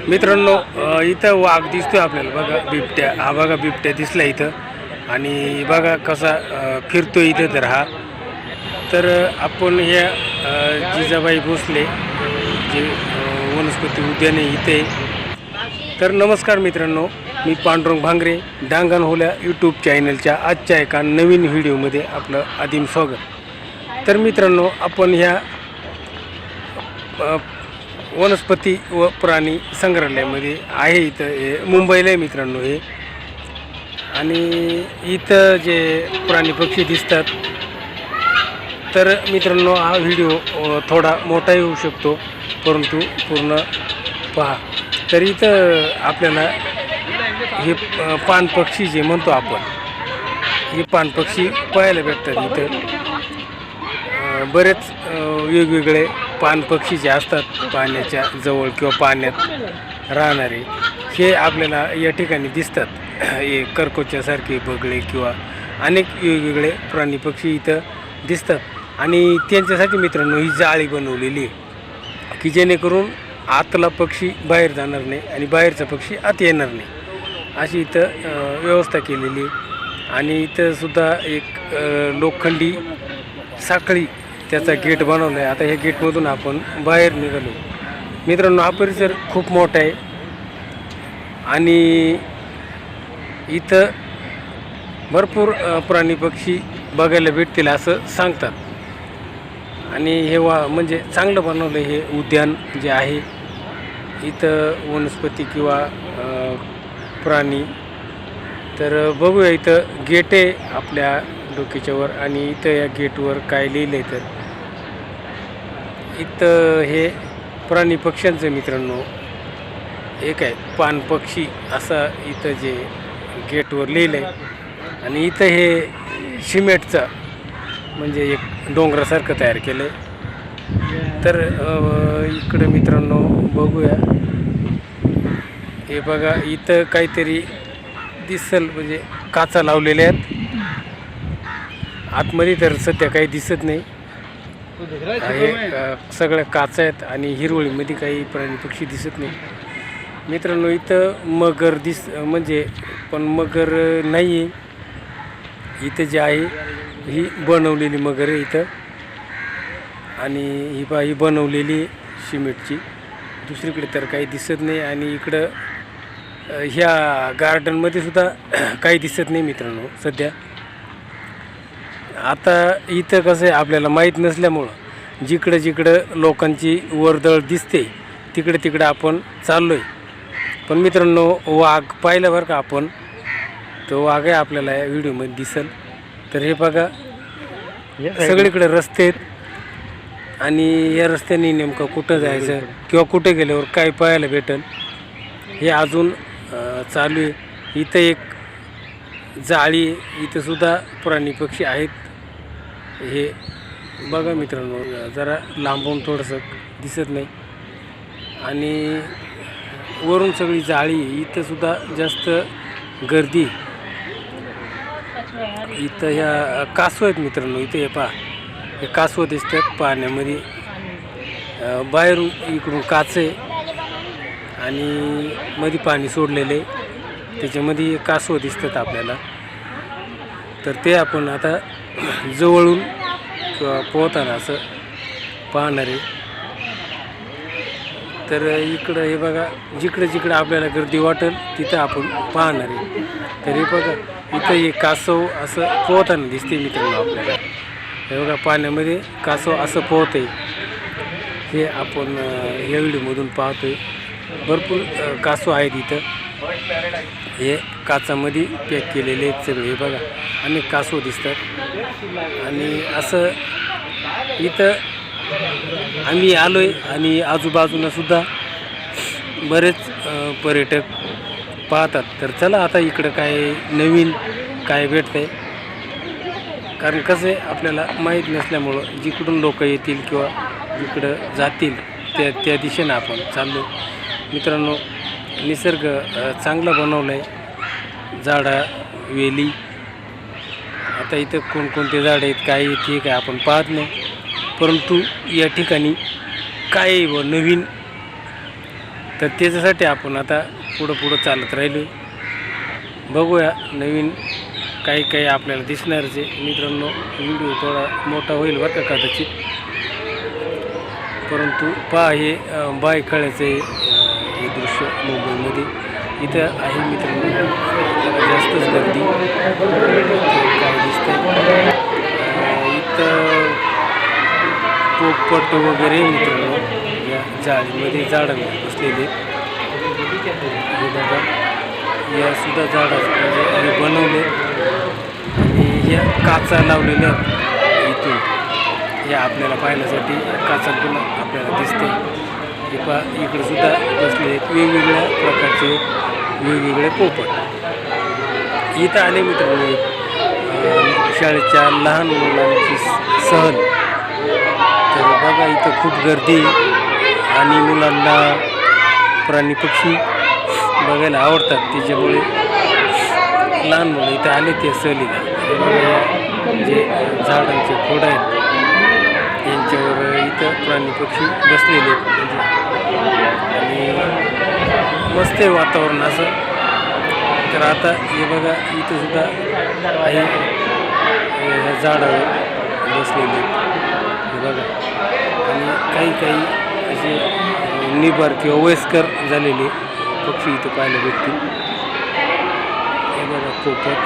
मित्रांनो इथं वाघ दिसतोय आपल्याला बघा बिबट्या हा बघा बिबट्या दिसला इथं आणि बघा कसा फिरतोय इथं तर आपण ह्या जिजाबाई भोसले जे वनस्पती उद्यान आहे इथे तर नमस्कार मित्रांनो मी पांडुरंग भांगरे डांगण होल्या यूट्यूब चॅनलच्या आजच्या एका नवीन व्हिडिओमध्ये आपलं आदिम स्वागत। तर मित्रांनो आपण ह्या वनस्पती व प्राणी संग्रहालयामध्ये आहे इथं मुंबईला आहे मित्रांनो हे आणि इथं जे प्राणी पक्षी दिसतात तर मित्रांनो हा व्हिडिओ थोडा मोठा येऊ शकतो परंतु पूर्ण पहा। तर इथं आपल्याला हे पान पक्षी जे म्हणतो आपण हे पान पक्षी पाहायला भेटतात इथं बरेच वेगवेगळे पान पक्षी जे असतात पाण्याच्या जवळ किंवा पाण्यात राहणारे हे आपल्याला या ठिकाणी दिसतात। हे करकोच्यासारखे बगळे किंवा अनेक वेगवेगळे प्राणी पक्षी इथं दिसतात आणि त्यांच्यासाठी मित्रांनो ही जाळी बनवलेली आहे की जेणेकरून आतला पक्षी बाहेर जाणार नाही आणि बाहेरचा पक्षी आत येणार नाही अशी इथं व्यवस्था केलेली आहे। आणि इथं सुद्धा एक लोखंडी साखळी त्याचा गेट बनवला आहे। आता ह्या गेटमधून आपण बाहेर निघालो मित्रांनो। हा परिसर खूप मोठा आहे आणि इथं भरपूर प्राणी पक्षी बघायला भेटतील असं सांगतात आणि हे म्हणजे चांगलं बनवलं हे उद्यान जे आहे इथं वनस्पती किंवा प्राणी। तर बघूया इथं गेट आहे आपल्या डोक्याच्यावर आणि इथं या गेटवर काय लिहिलं आहे तर इथं हे प्राणी पक्ष्यांचं मित्रांनो एक आहे पान पक्षी असं इथं जे गेटवर लिहिलं आहे आणि इथं हे सिमेंटचं म्हणजे एक डोंगरासारखं तयार केलं आहे। तर इकडं मित्रांनो बघूया हे बघा इथं काहीतरी दिसल म्हणजे काचा लावलेल्या आहेत आतमध्ये तर सध्या काही दिसत नाही हे सगळ्या काचा आहेत आणि हिरवळीमध्ये काही प्राणी पक्षी दिसत नाही मित्रांनो। इथं मगर म्हणजे पण मगर नाही आहे इथं जे आहे ही बनवलेली मगर आहे इथं आणि ही बनवलेली सिमेंटची दुसरीकडे तर काही दिसत नाही आणि इकडं ह्या गार्डनमध्ये सुद्धा काही दिसत नाही मित्रांनो सध्या। आता इथं कसं आहे आपल्याला माहीत नसल्यामुळं जिकडं जिकडं लोकांची वर्दळ दिसते तिकडं आपण चाललो आहे। पण मित्रांनो वाघ पाहिलं बरं का आपण तो वाघ आहे आपल्याला या व्हिडिओमध्ये दिसेल। तर हे बघा सगळीकडे रस्ते आहेत आणि या रस्त्याने नेमकं कुठं जायचं किंवा कुठे गेल्यावर काय पाहायला भेटेल हे अजून चालू आहे। इथं एक जाळी इथं सुद्धा प्राणी पक्षी आहेत हे बघा मित्रांनो जरा लांबून थोडंसं दिसत नाही आणि वरून सगळी जाळी इथं सुद्धा जास्त गर्दी। इथं ह्या कासव आहेत मित्रांनो इथे हे पहा हे कासव दिसतात पाण्यामध्ये बाहेरून इकडून काच आहे आणि मध्ये पाणी सोडलेले त्याच्यामध्ये कासव दिसतात आपल्याला। तर ते आपण आता जवळून किंवा पोहताना असं पाहणार आहे। तर इकडं हे बघा जिकडं आपल्याला गर्दी वाटेल तिथं आपण पाहणार आहे। तर हे बघा इथं हे कासव असं पोहताना दिसते मित्रांनो आपल्याला हे बघा पाण्यामध्ये कासव असं पोहते हे आपण या व्हिडिओमधून पाहतोय। भरपूर कासव आहेत इथं हे काचामध्ये पॅक केलेले आहेत सगळे हे बघा अनेक कासव दिसतात आणि असं इथं आम्ही आलो आहे आणि आजूबाजूला सुद्धा बरेच पर्यटक पाहतात। तर चला आता इकडं काय नवीन काय भेटतं आहे कारण कसं आहे आपल्याला माहीत नसल्यामुळं जिकडून लोक येतील किंवा जिकडं जातील त्या दिशेनं आपण चाललो मित्रांनो। निसर्ग चांगला बनवला आहे झाडा वेली आता इथं कोणकोणते झाडं आहेत काय ठीक आहे आपण पाहत नाही परंतु या ठिकाणी काय व नवीन तर त्याच्यासाठी आपण आता पुढं चालत राहिलो. बघूया नवीन काही काही आपल्याला दिसणारच आहे मित्रांनो. व्हिडिओ थोडा मोठा होईल बरं का कदाचित, परंतु पहा हे बायखळ्याचं हे दृश्य मुंबईमध्ये इथं आहे मित्रांनो. जरा जास्तच गर्दी काय दिसतंय इथं पोपट वगैरे मित्रांनो या जाळीमध्ये झाडांमध्ये बसलेले. हे बघा या सुद्धा झाडाचं म्हणजे हे बनवले आणि या काचा लावलेल्या इथून हे आपल्याला पाहण्यासाठी काचातून आपल्याला दिसते. हे पहा इकडे सुद्धा बसले आहेत वेगवेगळ्या प्रकारचे वेगवेगळे पोपट. इथं आले मित्रांनो शाळेच्या लहान मुलांची सहल. तर बघा इथं खूप गर्दी आणि मुलांना प्राणी पक्षी बघायला आवडतात, त्याच्यामुळे लहान मुलं इथं आले ते सहलीला. जे झाडांचे खोड आहेत यांच्यावर इथं प्राणी पक्षी बसलेले आहेत आणि मस्त आहे वातावरण असं. तर आता हे बघा इथं सुद्धा आहे ह्या झाडावर बसलेले हे बघा. आणि काही असे निबार किंवा वयस्कर झालेले पक्षी इथं पाहायला भेटतील. हे बघा पोपट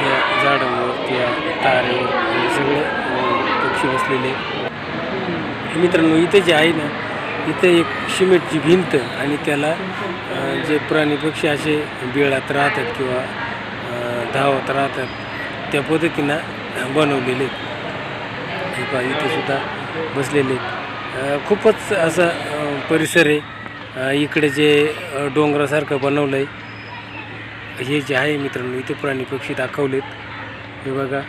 या झाडांवर त्या तारेवर सगळे पक्षी बसलेले. मित्रांनो इथे जे आहे ना इथे एक सिमेंटची भिंत आणि त्याला जे प्राणी पक्षी असे बिळात राहतात किंवा धावत राहतात त्या पद्धतीनं बनवलेले. हे पहा इथे सुद्धा बसलेले. खूपच असा परिसर आहे. इकडे जे डोंगरासारखं बनवलं आहे हे जे आहे मित्रांनो इथे प्राणी पक्षी दाखवलेत. हे बघा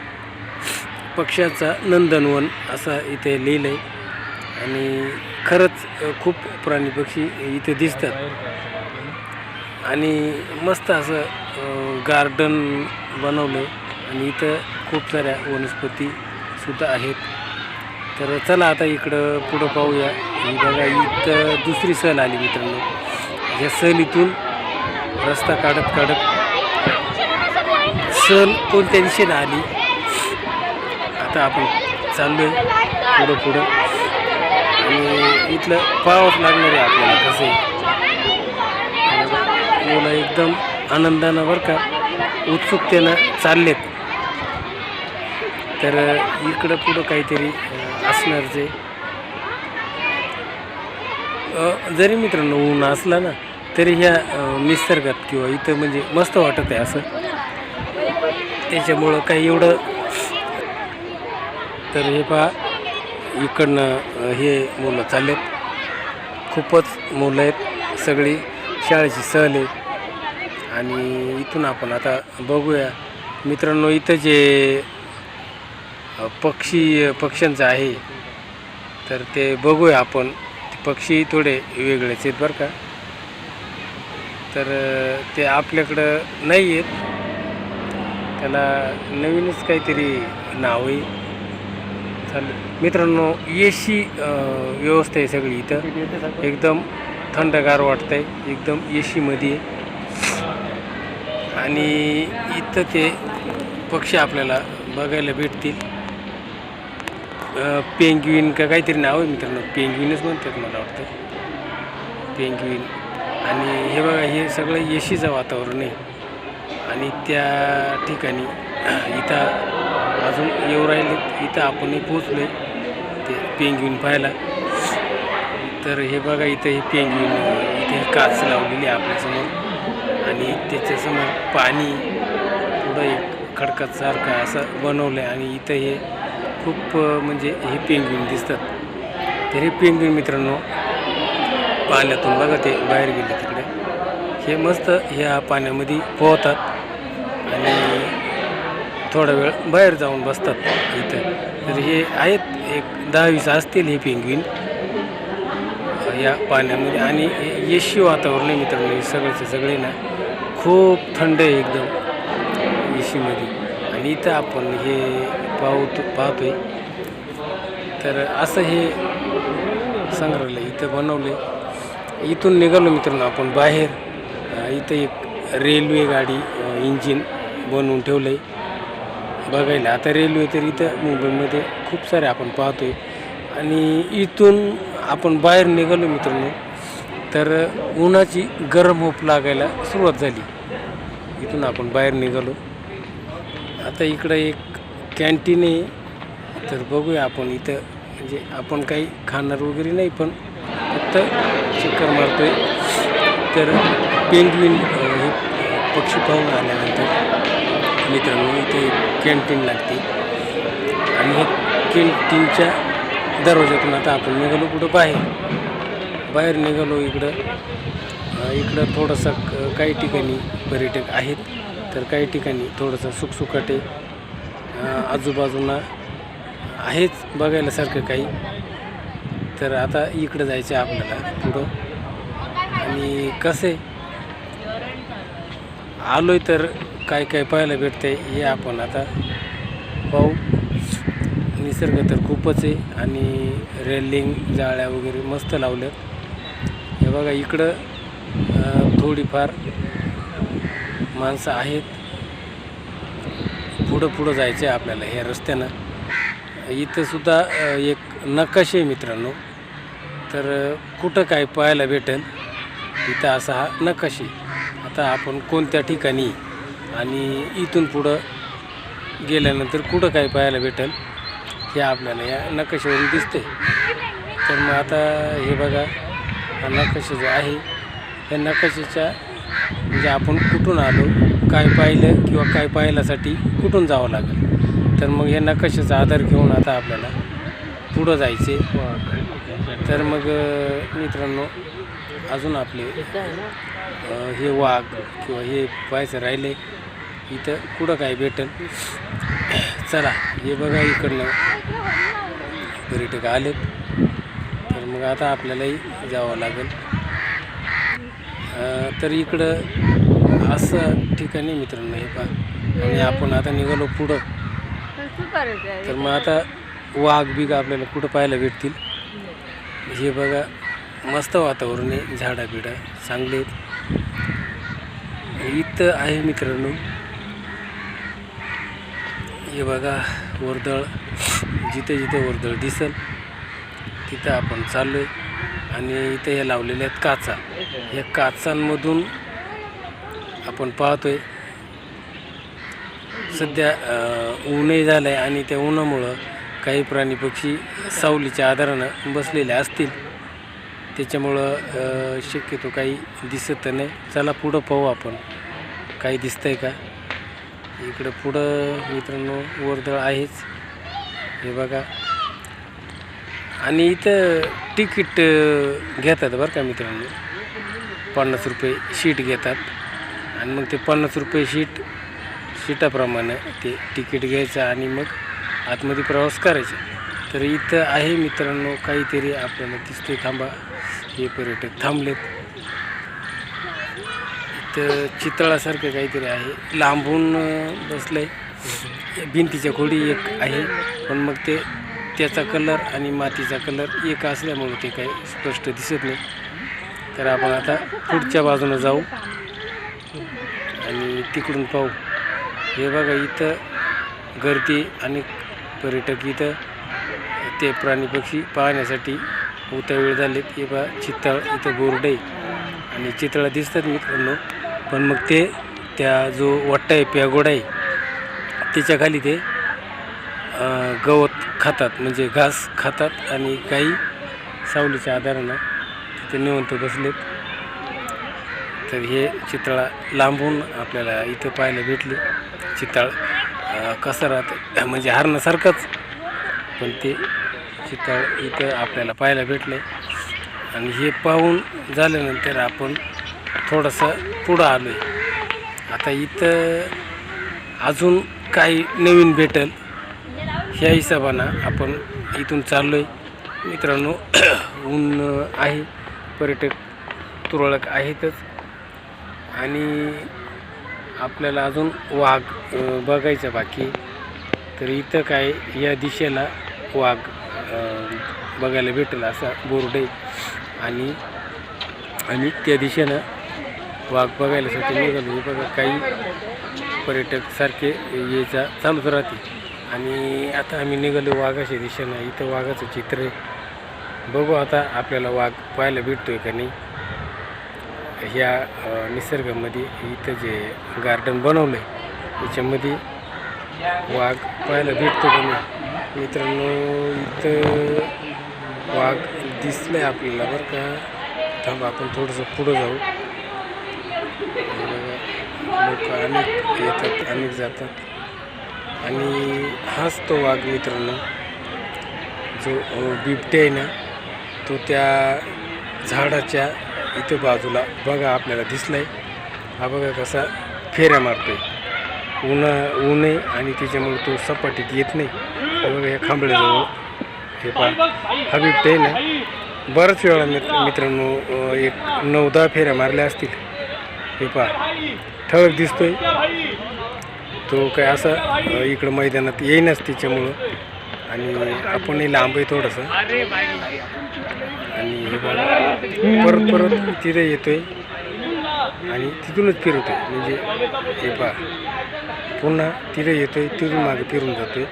पक्ष्याचा नंदनवन असं इथे लिहिलं आहे आणि खरंच खूप प्राणी पक्षी इथे दिसतात. आणि मस्त असं गार्डन बनवलं आहे आणि इथं खूप साऱ्या वनस्पतीसुद्धा आहेत. तर चला आता इकडं पुढं पाहूया. ही बघा इथं दुसरी सहल आली मित्रांनो. ह्या सहलीतून रस्ता काढत सहल कोणत्या दिशेनं आली आता आपण चाललो आहे पुढं आणि इथलं पाहावंच लागणार आहे आपल्याला कसं आहे. मुलं एकदम आनंदानं बरं का उत्सुकतेनं चाललेत. तर इकडं पुढं काहीतरी असणारच आहे. जरी मित्रांनो ऊन असला ना तरी ह्या निसर्गात किंवा इथं म्हणजे मस्त वाटत आहे असं. त्याच्यामुळं काही एवढं. तर हे पहा इकडनं हे मुलं चाललेत. खूपच मुलं आहेत, सगळी शाळेची सहल आहे. आणि इथून आपण आता बघूया मित्रांनो इथं जे पक्ष्यांचं आहे तर ते बघूया आपण. पक्षी थोडे वेगळेच आहेत बरं का. तर ते आपल्याकडं नाही आहेत, त्याला नवीनच काहीतरी नाव आहे. चालेल मित्रांनो AC व्यवस्था आहे सगळी इथं. एकदम थंडगार वाटतं आहे, एकदम AC मध्ये. आणि इथं ते पक्षी आपल्याला बघायला भेटतील. पेंग्विन का काहीतरी नाव आहे मित्रांनो, पेंग्विनच म्हणतात मला वाटतं, पेंग्विन. आणि हे बघा हे सगळं AC वातावरण आहे. आणि त्या ठिकाणी इथं अजून येऊ राहिले. इथं आपणही पोचलो आहे ते पेंग्विन पाहायला. तर हे बघा इथं हे पेंग्विन इथे काच लावलेली आहे आपल्यासमोर आणि त्याच्यासमोर पाणी पुढं एक खडकासारखं असं बनवलं आहे. आणि इथं हे खूप म्हणजे हे पेंग्विन दिसतात. तर हे पेंग्विन मित्रांनो पाण्यातून बघा ते बाहेर गेले तिकडे. हे मस्त ह्या पाण्यामध्ये पोहतात आणि थोडा वेळ बाहेर जाऊन बसतात इथं. तर हे आहेत एक 10-20 असतील हे पेंग्विन या पाण्यामध्ये. आणि AC वातावरण आहे मित्रांनो सगळेचे सगळे ना, खूप थंड आहे एकदम AC मध्ये. आणि इथं आपण हे पाहतोय. तर असं हे संग्रहालय इथं बनवले इथून निघालो मित्रांनो आपण बाहेर. इथं एक रेल्वे गाडी इंजिन बनवून ठेवलं आहे बघायला. आता रेल्वे तर इथं मुंबईमध्ये खूप सारे आपण पाहतो आहे. आणि इथून आपण बाहेर निघालो मित्रांनो तर उन्हाची गरम होप लागायला सुरुवात झाली. इथून आपण बाहेर निघालो. आता इकडं एक कॅन्टीन आहे. तर बघूया आपण इथं, म्हणजे आपण काही खाणार वगैरे नाही, पण फक्त चक्कर मारतो आहे. तर पेंग्विन हे पक्षी पाहून आल्यानंतर मित्रांनो इथे कॅन्टीन लागते. आणि हे कॅन्टीनच्या दरवाजातून आता आपण निघालो कुठं बाहेर निघालो. इकडं थोडंसं काही ठिकाणी पर्यटक आहेत, तर काही ठिकाणी थोडंसं सुकसुकाटे आजूबाजूला आहेच बघायला सारखं काही. तर आता इकडं जायचं आहे आपल्याला पुढं. आणि कसे आलोय तर काय काय पाहायला भेटते हे आपण आता पाहू. निसर्ग तर खूपच आहे आणि रेलिंग जाळ्या वगैरे मस्त लावल्यात. हे बघा इकडं थोडीफार माणसं आहेत. पुढं जायचं आहे आपल्याला ह्या रस्त्यानं. इथं सुद्धा एक नकाशे आहे मित्रांनो. तर कुठं काय पाहायला भेटेल इथं असा हा नकाशे. आता आपण कोणत्या ठिकाणी आणि इथून पुढं गेल्यानंतर कुठं काय पाहायला भेटेल हे आपल्याला या नकाशावरून दिसते. तर मग आता हे बघा हा नकाशा जो आहे, या नकाशाच्या म्हणजे आपण कुठून आलो, काय पाहिलं किंवा काय पाहिल्यासाठी कुठून जावं लागेल. तर मग या नकाशाचा आधार घेऊन आता आपल्याला पुढं जायचे. तर मग मित्रांनो अजून आपले हे वाघ किंवा हे पाहायचं राहिले इथं कुठं काय भेटेल. चला हे बघा इकडनं पर्यटक आलेत. तर मग आता आपल्यालाही जावं लागेल. तर इकडं असं ठिकाणी मित्रांनो हे पहा. आणि आपण आता निघालो पुढं. तर मग आता वाघ बिग आपल्याला कुठं पाहायला भेटतील. हे बघा मस्त वातावरण आहे, झाडा बिडा चांगले आहेत. इथं आहे मित्रांनो हे बघा वर्दळ. जिथे वर्दळ दिसेल तिथं आपण चाललो आहे. आणि इथं हे लावलेले आहेत काचा. ह्या काचांमधून आपण पाहतोय सध्या ऊनही झालं आहे आणि त्या उन्हामुळं काही प्राणी पक्षी सावलीच्या आधारानं बसलेले असतील. त्याच्यामुळं शक्यतो काही दिसत नाही. चला पुढं पाहू आपण काही दिसतंय का. इकडं पुढं मित्रांनो वर्दळ आहेच हे बघा. आणि इथं तिकीट घेतात बरं का मित्रांनो. 50 रुपये शीट घेतात. आणि मग ते 50 रुपये शीटाप्रमाणे ते तिकीट घ्यायचं आणि मग आतमध्ये प्रवास करायचा. तर इथं आहे मित्रांनो काहीतरी आपल्याला दिसते. थांबा, हे पर्यटक थांबलेत. इथं चितळासारखं काहीतरी आहे, लांबून बसलंय. भिंतीच्या खोडी एक आहे, पण मग त्याचा कलर आणि मातीचा कलर एक असल्यामुळे ते काही स्पष्ट दिसत नाही. तर आपण आता पुढच्या बाजूनं जाऊ आणि तिकडून पाहू. हे बघा इथं गर्दी आणि पर्यटक इथं ते प्राणी पक्षी पाहण्यासाठी उतावीळ झालेत. हे बघा चितळ इथं बोर्ड आहे आणि चितळा दिसतात मित्रांनो. पण मग त्या जो वट्टा आहे, प्यागोडा आहे, त्याच्या खाली ते गवत खातात, म्हणजे घास खातात. आणि काही सावलीच्या आधारानं तिथे निवंत बसलेत. तर हे चितळा लांबून आपल्याला इथं पाहायला भेटले. चितळ कसं राहतं म्हणजे हरणासारखंच, पण ते चितळ इथं आपल्याला पाहायला भेटलं. आणि हे पाहून झाल्यानंतर आपण थोडंसं पुढं आलो आहे. आता इथं अजून काही नवीन भेटेल ह्या हिशोबानं आपण इथून चाललो आहे मित्रांनो. ऊन आहे, पर्यटक तुरळक आहेतच. आणि आपल्याला अजून वाघ बघायचं बाकी. तर इथं काय या दिशेला वाघ बघायला भेटेल असा बोर्ड आहे. आणि आणि त्या दिशेनं वाघ बघायलासाठी निघालो. बघा काही पर्यटक सारखे यायचा चालूच राहते. आणि आता आम्ही निघालो वाघाच्या दिशेनं. इथं वाघाचं चित्र आहे. बघू आता आपल्याला वाघ पाहायला भेटतोय का नाही. ह्या निसर्गामध्ये इथं जे गार्डन बनवलं आहे त्याच्यामध्ये वाघ पाहायला भेटतो का नाही मित्रांनो. इथं वाघ दिसलं आहे आपल्याला बरं का. थांबा आपण थोडंसं पुढं जाऊ. लोक अनेक येतात अनेक जातात आणि हाच तो वाघ मित्रांनो जो बिबटे आहे ना तो त्या झाडाच्या इथं बाजूला बघा आपल्याला दिसलाय. हा बघा कसा फेऱ्या मारतोय. ऊन आहे आणि त्याच्यामुळे तो सपाटीत येत नाही. बघा या खांबळ्याजवळ हे पहा हा बिबटे आहे ना बऱ्याच वेळा मित्रांनो एक 9-10 फेऱ्या मारल्या असतील. हे पहा ठळक दिसतोय. तो काय असा इकडं मैदानात येईनच त्याच्यामुळं. आणि आपणही लांब आहे थोडंसं. आणि हे बघा परत तिथे येतोय आणि तिथूनच फिरतोय. म्हणजे हे पहा पुन्हा तिथे येतोय तिथून मागे फिरून जातोय.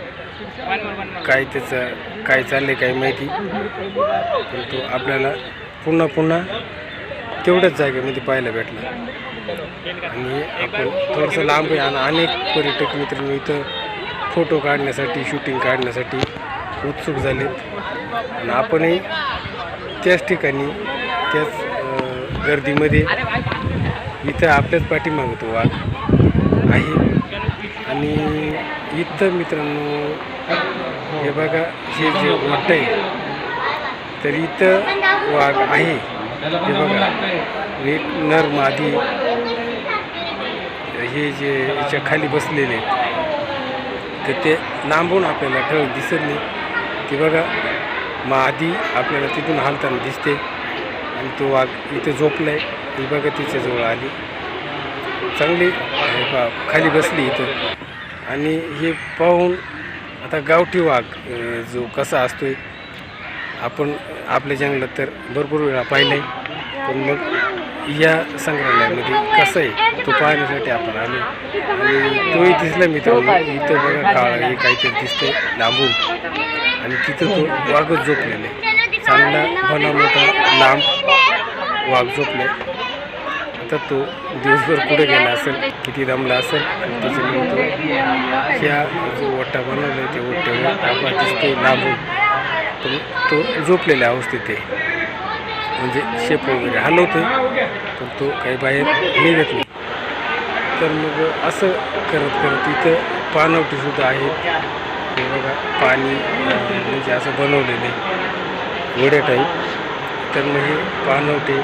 काय त्याचं काय चाललंय काय माहिती. पण तो आपल्याला पुन्हा तेवढ्याच जागेमध्ये पाहायला भेटला. आणि आपण थोडंसं लांब आहे आणि अनेक पर्यटक मित्रांनो इथं फोटो काढण्यासाठी शूटिंग काढण्यासाठी उत्सुक झालेत. आणि आपणही त्याच ठिकाणी त्याच गर्दीमध्ये इथं आपल्याच पाठीमागे तो वाघ आहे. आणि इथं मित्रांनो हे बघा हे जे वाटतं आहे तर इथं वाघ आहे. हे बघा एक नर मादी हे जे याच्या खाली बसलेले तर ते लांबून आपल्याला ठळक दिसत नाही. ते बघा मादी आपल्याला तिथून हालताना दिसते आणि तो वाघ इथे झोपलाय. ही बघा तिच्याजवळ आली चांगली खाली बसली इथं. आणि हे पाहून आता गावठी वाघ जो कसा असतोय आपण आपल्या जंगलात तर भरपूर वेळा पाहिला आहे. पण मग या संग्रहालयामध्ये कसं आहे तो पाहण्यासाठी आपण आलो. आणि तोही दिसला मित्रांनो. इथं बघा काळा हे काहीतरी दिसतंय लांबून आणि तिथं तो वाघच झोपलेला आहे. चांगला भला मोठा लांब वाघ झोपला आहे. आता तो दिवसभर कुठे गेला असेल किती दमला असेल आणि त्याच्यामुळे तो ह्या जो ओटा बनवला आहे त्या ओट्यावर आपला दिसतोय लांबून. पण तो झोपलेल्या अवस्थेत आहे. म्हणजे शेप वगैरे हलवतोय पण तो काही बाहेर निघत नाही. तर मग असं करत इथं पाणवटीसुद्धा आहेत. हे बघा पाणी म्हणजे असं बनवलेलं आहे वड्या टाईप. तर मग हे पाणवटे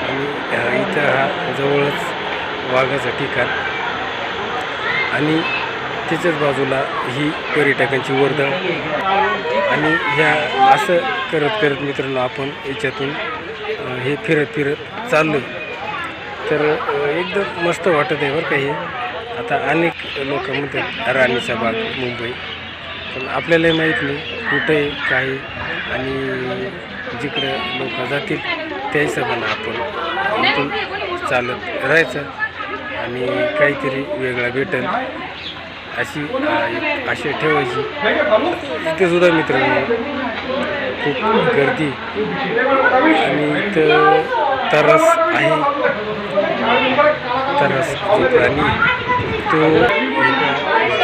आणि इथं हा जवळच वाघाचं ठिकाण आणि त्याच्याच बाजूला ही पर्यटकांची वर्दळ. आणि ह्या असं करत मित्रांनो आपण याच्यातून हे फिरत चाललो. तर एकदम मस्त वाटत आहे बरं का हे. आता अनेक लोक म्हणतात राणीचा बाग मुंबई पण आपल्यालाही माहीत नाही कुठं आहे काय. आणि जिकडं लोक जातील त्या हिशोबानं आपण इथून चालत राहायचं आणि काहीतरी वेगळा भेटेल अशी आशा ठेवायची. इथे सुद्धा मित्रांनो खूप गर्दी आणि इथं तरस आहे. तरस जो प्राणी तो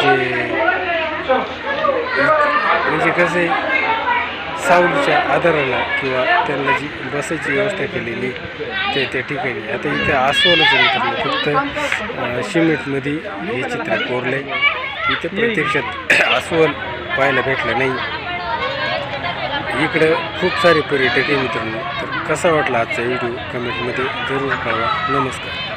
जे म्हणजे कसं आहे सावलीच्या आधाराला किंवा त्यांना जी बसायची व्यवस्था केलेली त्या ठिकाणी. आता इथं अस्वलच मित्रांनो फक्त सिमेंटमध्ये हे चित्र कोरलं आहे. इथं प्रत्यक्षात अस्वल पाहायला भेटलं नाही. इकडं खूप सारे पर्यटक आहे मित्रांनो. तर कसा वाटला आजचा व्हिडिओ कमेंटमध्ये जरूर कळवा. नमस्कार.